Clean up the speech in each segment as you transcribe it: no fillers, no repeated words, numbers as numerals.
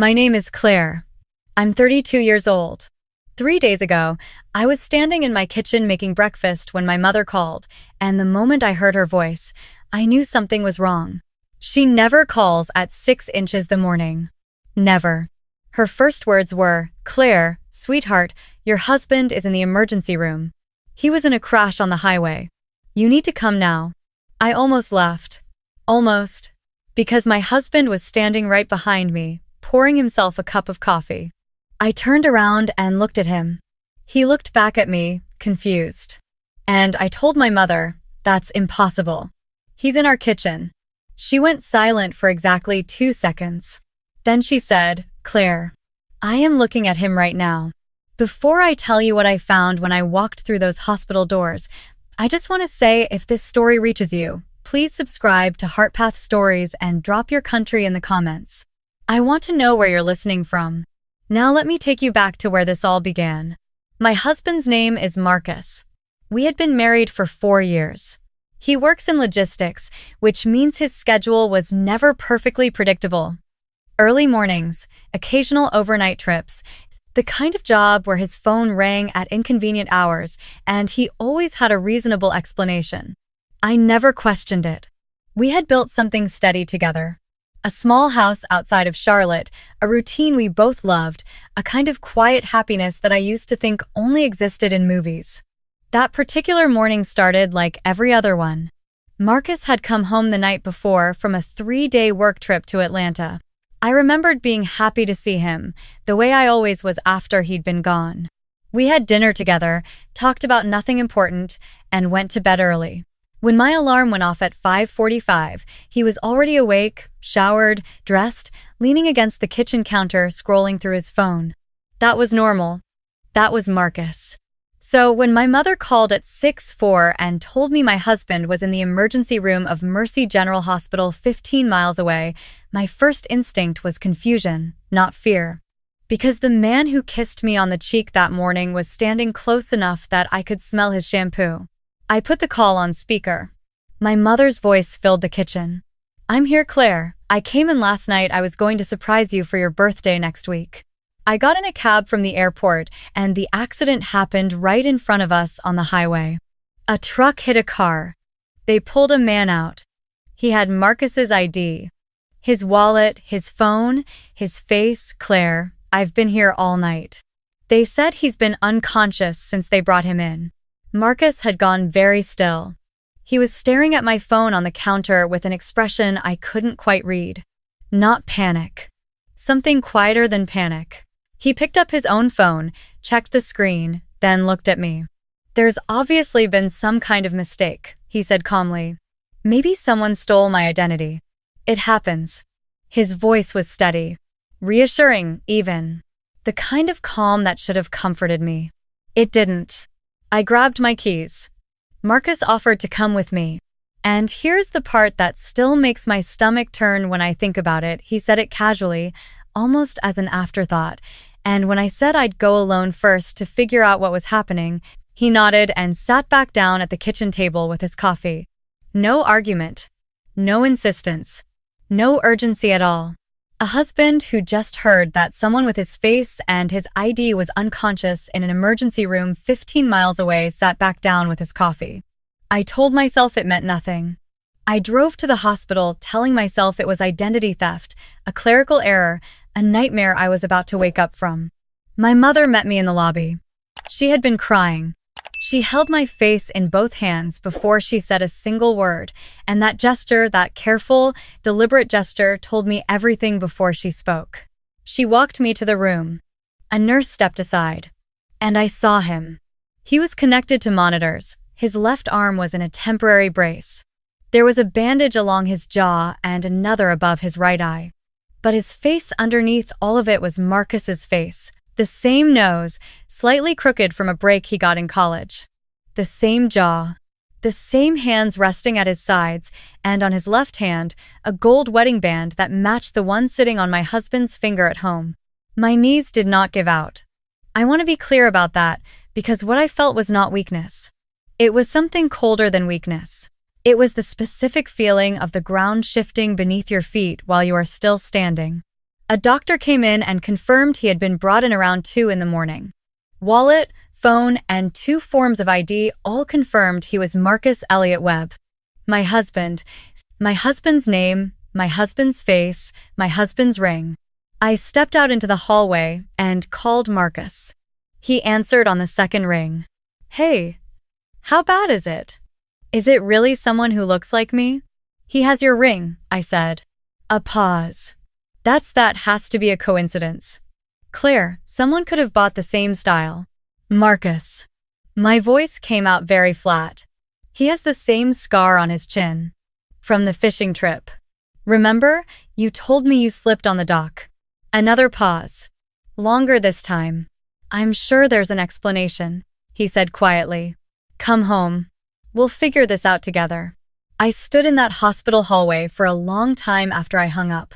My name is Claire. I'm 32 years old. 3 days ago, I was standing in my kitchen making breakfast when my mother called, and the moment I heard her voice, I knew something was wrong. She never calls at 6 inches the morning. Never. Her first words were, "Claire, sweetheart, your husband is in the emergency room. He was in a crash on the highway. You need to come now." I almost left. Almost. Because my husband was standing right behind me, pouring himself a cup of coffee. I turned around and looked at him. He looked back at me, confused. And I told my mother, "That's impossible. He's in our kitchen." She went silent for exactly 2 seconds. Then she said, "Claire, I am looking at him right now. Before I tell you what I found when I walked through those hospital doors, I just want to say if this story reaches you, please subscribe to HeartPath Stories and drop your country in the comments. I want to know where you're listening from." Now let me take you back to where this all began. My husband's name is Marcus. We had been married for 4 years. He works in logistics, which means his schedule was never perfectly predictable. Early mornings, occasional overnight trips, the kind of job where his phone rang at inconvenient hours, and he always had a reasonable explanation. I never questioned it. We had built something steady together. A small house outside of Charlotte, a routine we both loved, a kind of quiet happiness that I used to think only existed in movies. That particular morning started like every other one. Marcus had come home the night before from a 3-day work trip to Atlanta. I remembered being happy to see him, the way I always was after he'd been gone. We had dinner together, talked about nothing important, and went to bed early. When my alarm went off at 5:45, he was already awake, showered, dressed, leaning against the kitchen counter, scrolling through his phone. That was normal. That was Marcus. So when my mother called at 6:04 and told me my husband was in the emergency room of Mercy General Hospital 15 miles away, my first instinct was confusion, not fear. Because the man who kissed me on the cheek that morning was standing close enough that I could smell his shampoo. I put the call on speaker. My mother's voice filled the kitchen. "I'm here, Claire. I came in last night. I was going to surprise you for your birthday next week." I got in a cab from the airport, and the accident happened right in front of us on the highway. A truck hit a car. They pulled a man out. He had Marcus's ID. His wallet, his phone, his face. "Claire, I've been here all night." They said he's been unconscious since they brought him in. Marcus had gone very still. He was staring at my phone on the counter with an expression I couldn't quite read. Not panic. Something quieter than panic. He picked up his own phone, checked the screen, then looked at me. "There's obviously been some kind of mistake," he said calmly. "Maybe someone stole my identity. It happens." His voice was steady, reassuring even. The kind of calm that should have comforted me. It didn't. I grabbed my keys. Marcus offered to come with me. And here's the part that still makes my stomach turn when I think about it. He said it casually, almost as an afterthought. And when I said I'd go alone first to figure out what was happening, he nodded and sat back down at the kitchen table with his coffee. No argument. No insistence. No urgency at all. A husband who just heard that someone with his face and his ID was unconscious in an emergency room 15 miles away sat back down with his coffee. I told myself it meant nothing. I drove to the hospital telling myself it was identity theft, a clerical error, a nightmare I was about to wake up from. My mother met me in the lobby. She had been crying. She held my face in both hands before she said a single word, and that gesture, that careful, deliberate gesture, told me everything before she spoke. She walked me to the room. A nurse stepped aside, and I saw him. He was connected to monitors. His left arm was in a temporary brace. There was a bandage along his jaw and another above his right eye. But his face underneath all of it was Marcus's face. The same nose, slightly crooked from a break he got in college. The same jaw. The same hands resting at his sides, and on his left hand, a gold wedding band that matched the one sitting on my husband's finger at home. My knees did not give out. I want to be clear about that, because what I felt was not weakness. It was something colder than weakness. It was the specific feeling of the ground shifting beneath your feet while you are still standing. A doctor came in and confirmed he had been brought in around 2 in the morning. Wallet, phone, and 2 forms of ID all confirmed he was Marcus Elliott Webb. My husband, my husband's name, my husband's face, my husband's ring. I stepped out into the hallway and called Marcus. He answered on the second ring. Hey, how bad is it? Is it really someone who looks like me? He has your ring, I said. A pause. That has to be a coincidence. Claire, someone could have bought the same style. Marcus. My voice came out very flat. He has the same scar on his chin. From the fishing trip. Remember, you told me you slipped on the dock. Another pause. Longer this time. I'm sure there's an explanation, he said quietly. Come home. We'll figure this out together. I stood in that hospital hallway for a long time after I hung up.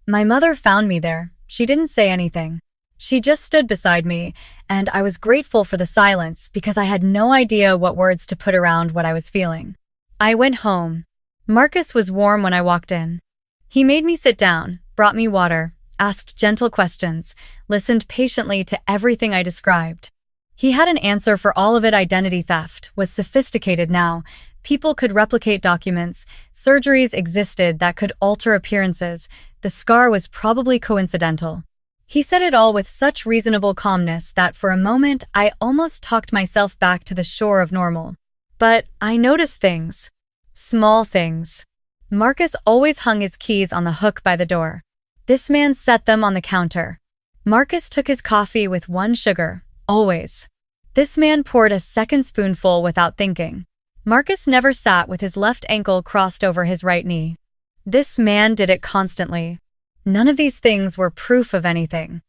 My mother found me there. She didn't say anything. She just stood beside me, and I was grateful for the silence because I had no idea what words to put around what I was feeling. I went home. Marcus was warm when I walked in. He made me sit down, brought me water, asked gentle questions, listened patiently to everything I described. He had an answer for all of it. Identity theft was sophisticated now. People could replicate documents. Surgeries existed that could alter appearances. The scar was probably coincidental. He said it all with such reasonable calmness that for a moment I almost talked myself back to the shore of normal. But I noticed things. Small things. Marcus always hung his keys on the hook by the door. This man set them on the counter. Marcus took his coffee with 1 sugar, always. This man poured a second spoonful without thinking. Marcus never sat with his left ankle crossed over his right knee. This man did it constantly. None of these things were proof of anything.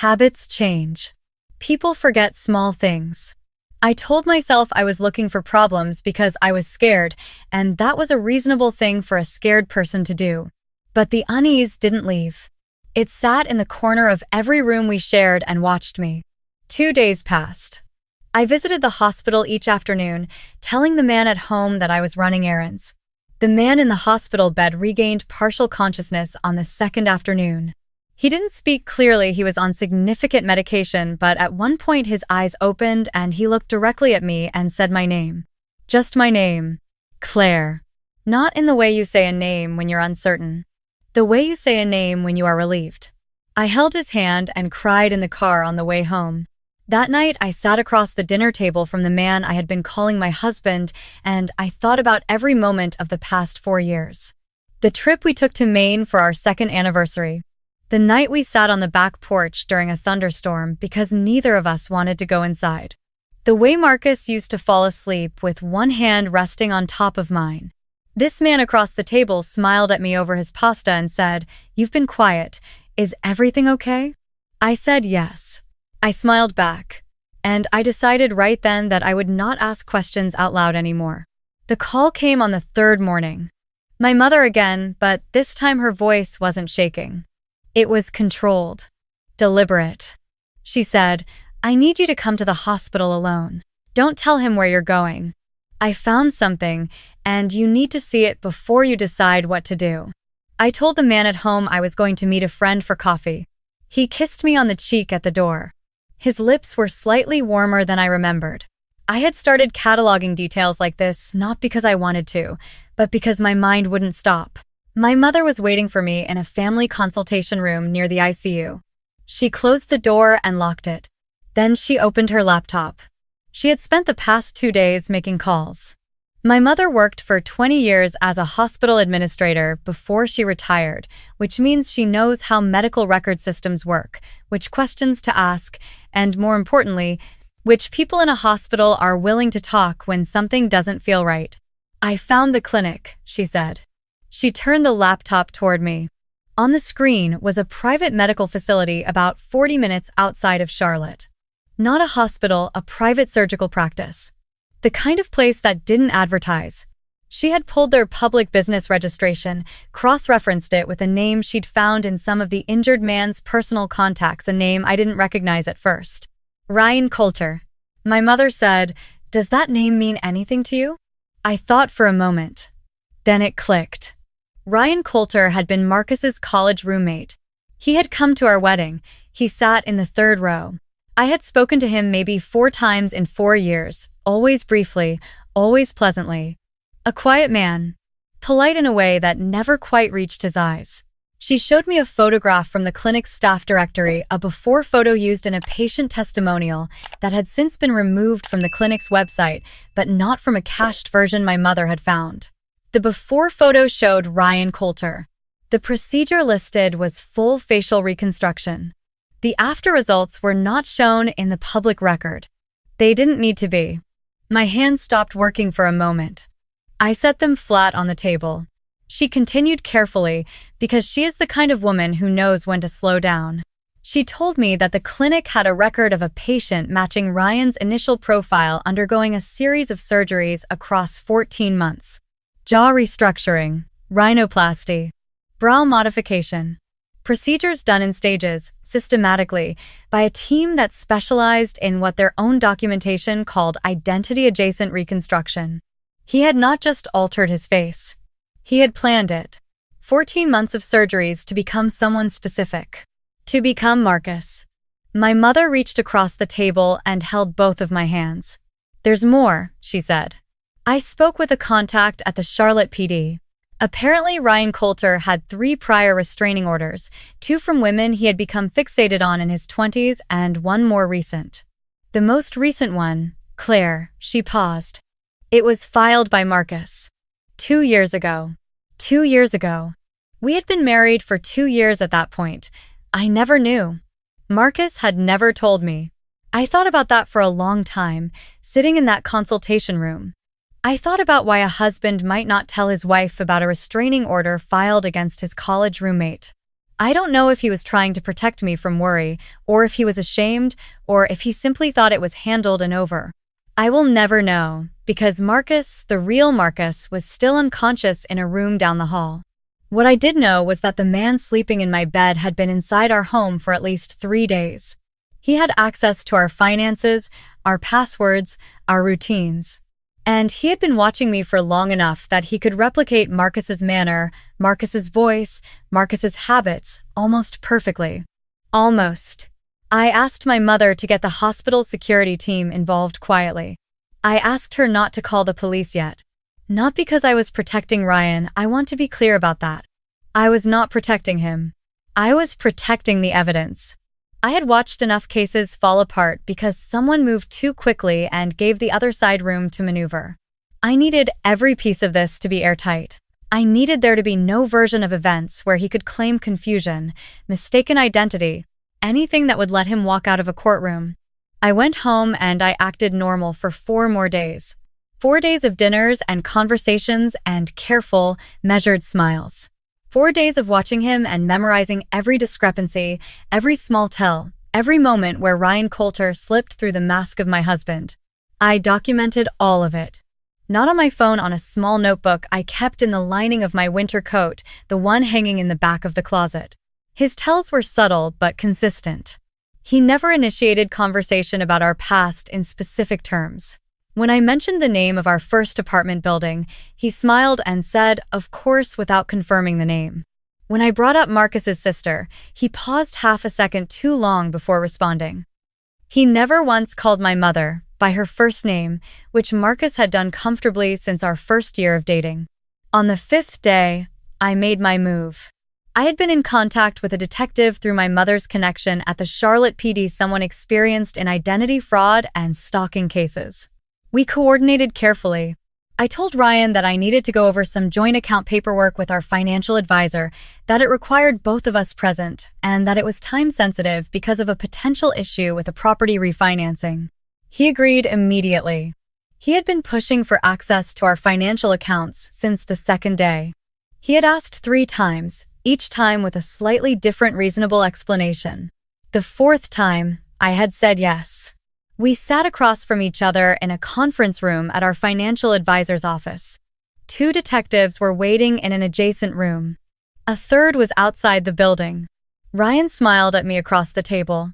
Habits change. People forget small things. I told myself I was looking for problems because I was scared, and that was a reasonable thing for a scared person to do. But the unease didn't leave. It sat in the corner of every room we shared and watched me. 2 days passed. I visited the hospital each afternoon, telling the man at home that I was running errands. The man in the hospital bed regained partial consciousness on the 2nd afternoon. He didn't speak clearly. He was on significant medication, but at one point his eyes opened and he looked directly at me and said my name. Just my name. Claire. Not in the way you say a name when you're uncertain. The way you say a name when you are relieved. I held his hand and cried in the car on the way home. That night, I sat across the dinner table from the man I had been calling my husband, and I thought about every moment of the past 4 years. The trip we took to Maine for our 2nd anniversary. The night we sat on the back porch during a thunderstorm because neither of us wanted to go inside. The way Marcus used to fall asleep with one hand resting on top of mine. This man across the table smiled at me over his pasta and said, "You've been quiet. Is everything okay?" I said yes. I smiled back, and I decided right then that I would not ask questions out loud anymore. The call came on the 3rd morning. My mother again, but this time her voice wasn't shaking. It was controlled, deliberate. She said, "I need you to come to the hospital alone. Don't tell him where you're going. I found something, and you need to see it before you decide what to do." I told the man at home I was going to meet a friend for coffee. He kissed me on the cheek at the door. His lips were slightly warmer than I remembered. I had started cataloging details like this not because I wanted to, but because my mind wouldn't stop. My mother was waiting for me in a family consultation room near the ICU. She closed the door and locked it. Then she opened her laptop. She had spent the past 2 days making calls. My mother worked for 20 years as a hospital administrator before she retired, which means she knows how medical record systems work, which questions to ask, and more importantly, which people in a hospital are willing to talk when something doesn't feel right. "I found the clinic," she said. She turned the laptop toward me. On the screen was a private medical facility about 40 minutes outside of Charlotte. Not a hospital, a private surgical practice. The kind of place that didn't advertise. She had pulled their public business registration, cross-referenced it with a name she'd found in some of the injured man's personal contacts, a name I didn't recognize at first. Ryan Coulter. My mother said, "Does that name mean anything to you?" I thought for a moment. Then it clicked. Ryan Coulter had been Marcus's college roommate. He had come to our wedding. He sat in the third row. I had spoken to him maybe 4 times in 4 years, always briefly, always pleasantly. A quiet man, polite in a way that never quite reached his eyes. She showed me a photograph from the clinic's staff directory, a before photo used in a patient testimonial that had since been removed from the clinic's website, but not from a cached version my mother had found. The before photo showed Ryan Coulter. The procedure listed was full facial reconstruction. The after results were not shown in the public record. They didn't need to be. My hands stopped working for a moment. I set them flat on the table. She continued carefully, because she is the kind of woman who knows when to slow down. She told me that the clinic had a record of a patient matching Ryan's initial profile undergoing a series of surgeries across 14 months. Jaw restructuring, rhinoplasty, brow modification. Procedures done in stages, systematically, by a team that specialized in what their own documentation called identity-adjacent reconstruction. He had not just altered his face. He had planned it. 14 months of surgeries to become someone specific. To become Marcus. My mother reached across the table and held both of my hands. "There's more," she said. I spoke with a contact at the Charlotte PD. Apparently, Ryan Coulter had 3 prior restraining orders, 2 from women he had become fixated on in his 20s and 1 more recent. The most recent one, Claire, she paused. It was filed by Marcus. 2 years ago. 2 years ago. We had been married for 2 years at that point. I never knew. Marcus had never told me. I thought about that for a long time, sitting in that consultation room. I thought about why a husband might not tell his wife about a restraining order filed against his college roommate. I don't know if he was trying to protect me from worry, or if he was ashamed, or if he simply thought it was handled and over. I will never know, because Marcus, the real Marcus, was still unconscious in a room down the hall. What I did know was that the man sleeping in my bed had been inside our home for at least 3 days. He had access to our finances, our passwords, our routines. And he had been watching me for long enough that he could replicate Marcus's manner, Marcus's voice, Marcus's habits almost perfectly. Almost. I asked my mother to get the hospital security team involved quietly. I asked her not to call the police yet. Not because I was protecting Ryan, I want to be clear about that. I was not protecting him. I was protecting the evidence. I had watched enough cases fall apart because someone moved too quickly and gave the other side room to maneuver. I needed every piece of this to be airtight. I needed there to be no version of events where he could claim confusion, mistaken identity, anything that would let him walk out of a courtroom. I went home and I acted normal for 4 more days. 4 days of dinners and conversations and careful, measured smiles. 4 days of watching him and memorizing every discrepancy, every small tell, every moment where Ryan Coulter slipped through the mask of my husband. I documented all of it. Not on my phone, on a small notebook I kept in the lining of my winter coat, the one hanging in the back of the closet. His tells were subtle but consistent. He never initiated conversation about our past in specific terms. When I mentioned the name of our first apartment building, he smiled and said, of course, without confirming the name. When I brought up Marcus's sister, he paused half a second too long before responding. He never once called my mother by her first name, which Marcus had done comfortably since our first year of dating. On the 5th day, I made my move. I had been in contact with a detective through my mother's connection at the Charlotte PD, someone experienced in identity fraud and stalking cases. We coordinated carefully. I told Ryan that I needed to go over some joint account paperwork with our financial advisor, that it required both of us present, and that it was time-sensitive because of a potential issue with a property refinancing. He agreed immediately. He had been pushing for access to our financial accounts since the 2nd day. He had asked 3 times, each time with a slightly different reasonable explanation. The 4th time, I had said yes. We sat across from each other in a conference room at our financial advisor's office. 2 detectives were waiting in an adjacent room. A 3rd was outside the building. Ryan smiled at me across the table.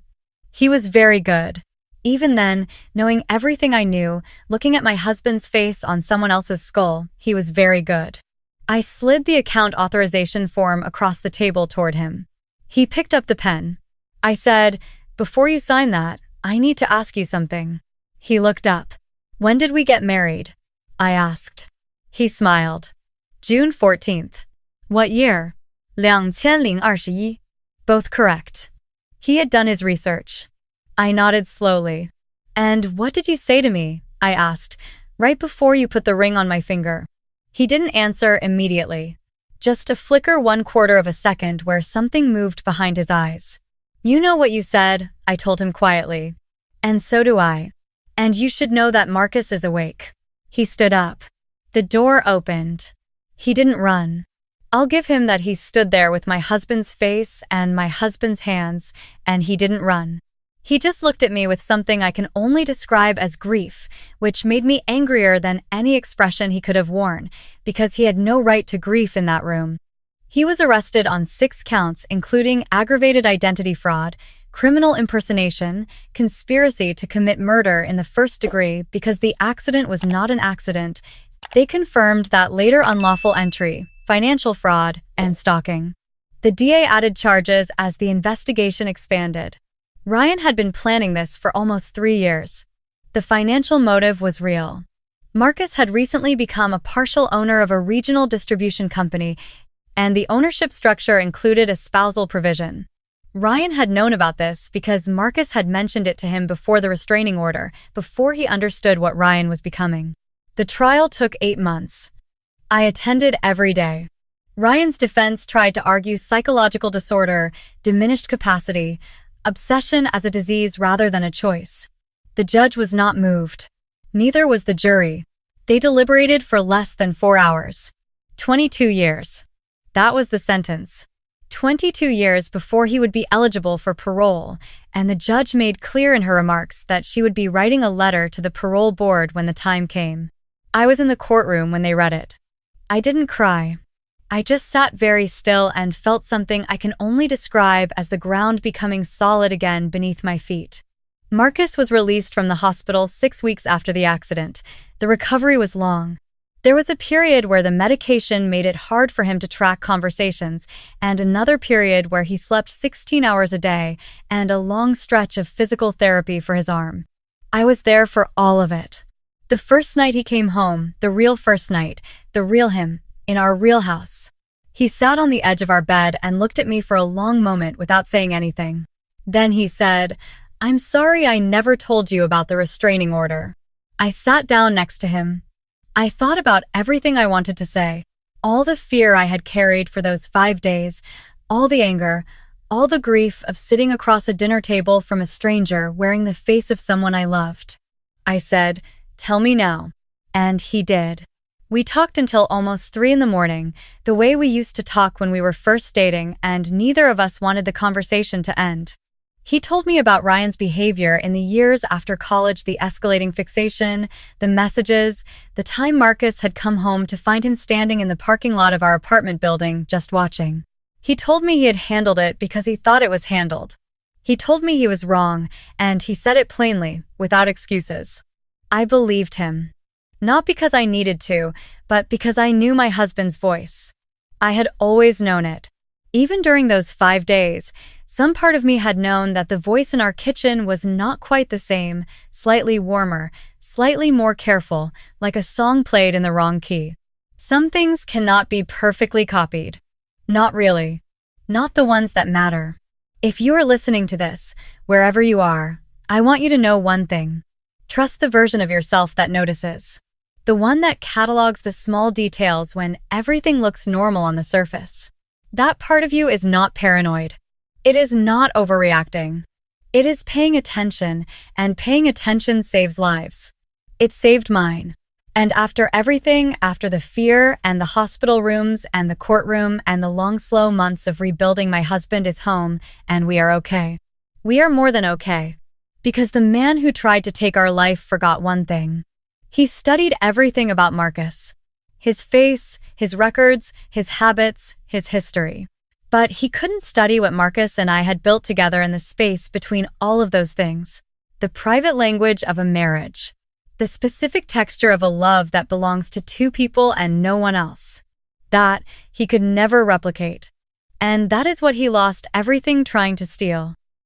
He was very good. Even then, knowing everything I knew, looking at my husband's face on someone else's skull, he was very good. I slid the account authorization form across the table toward him. He picked up the pen. I said, "Before you sign that, I need to ask you something." He looked up. "When did we get married?" I asked. He smiled. "June 14th. What year?" 2021. Both correct. He had done his research. I nodded slowly. "And what did you say to me?" I asked, "right before you put the ring on my finger?" He didn't answer immediately. Just a flicker 1/4 of a second where something moved behind his eyes. "You know what you said," I told him quietly. "And so do I. And you should know that Marcus is awake." He stood up. The door opened. He didn't run. I'll give him that. He stood there with my husband's face and my husband's hands, and he didn't run. He just looked at me with something I can only describe as grief, which made me angrier than any expression he could have worn, because he had no right to grief in that room. He was arrested on 6 counts, including aggravated identity fraud, criminal impersonation, conspiracy to commit murder in the 1st degree because the accident was not an accident. They confirmed that later: unlawful entry, financial fraud, and stalking. The DA added charges as the investigation expanded. Ryan had been planning this for almost 3 years. The financial motive was real. Marcus had recently become a partial owner of a regional distribution company, and the ownership structure included a spousal provision. Ryan had known about this because Marcus had mentioned it to him before the restraining order, before he understood what Ryan was becoming. The trial took 8 months. I attended every day. Ryan's defense tried to argue psychological disorder, diminished capacity, obsession as a disease rather than a choice. The judge was not moved. Neither was the jury. They deliberated for less than 4 hours. 22 years. That was the sentence. 22 years before he would be eligible for parole, and the judge made clear in her remarks that she would be writing a letter to the parole board when the time came. I was in the courtroom when they read it. I didn't cry. I just sat very still and felt something I can only describe as the ground becoming solid again beneath my feet. Marcus was released from the hospital 6 weeks after the accident. The recovery was long. There was a period where the medication made it hard for him to track conversations, and another period where he slept 16 hours a day, and a long stretch of physical therapy for his arm. I was there for all of it. The first night he came home, the real first night, the real him, in our real house. He sat on the edge of our bed and looked at me for a long moment without saying anything. Then he said, "I'm sorry I never told you about the restraining order." I sat down next to him. I thought about everything I wanted to say, all the fear I had carried for those 5 days, all the anger, all the grief of sitting across a dinner table from a stranger wearing the face of someone I loved. I said, "Tell me now." And he did. We talked until almost 3 in the morning, the way we used to talk when we were first dating, and neither of us wanted the conversation to end. He told me about Ryan's behavior in the years after college, the escalating fixation, the messages, the time Marcus had come home to find him standing in the parking lot of our apartment building, just watching. He told me he had handled it because he thought it was handled. He told me he was wrong, and he said it plainly, without excuses. I believed him. Not because I needed to, but because I knew my husband's voice. I had always known it. Even during those 5 days, some part of me had known that the voice in our kitchen was not quite the same, slightly warmer, slightly more careful, like a song played in the wrong key. Some things cannot be perfectly copied. Not really. Not the ones that matter. If you are listening to this, wherever you are, I want you to know one thing. Trust the version of yourself that notices. The one that catalogs the small details when everything looks normal on the surface. That part of you is not paranoid. It is not overreacting. It is paying attention, and paying attention saves lives. It saved mine. And after everything, after the fear and the hospital rooms and the courtroom and the long, slow months of rebuilding, my husband is home, and we are okay. We are more than okay. Because the man who tried to take our life forgot one thing. He studied everything about Marcus. His face, his records, his habits, his history. But he couldn't study what Marcus and I had built together in the space between all of those things. The private language of a marriage. The specific texture of a love that belongs to 2 people and no one else. That he could never replicate. And that is what he lost everything trying to steal.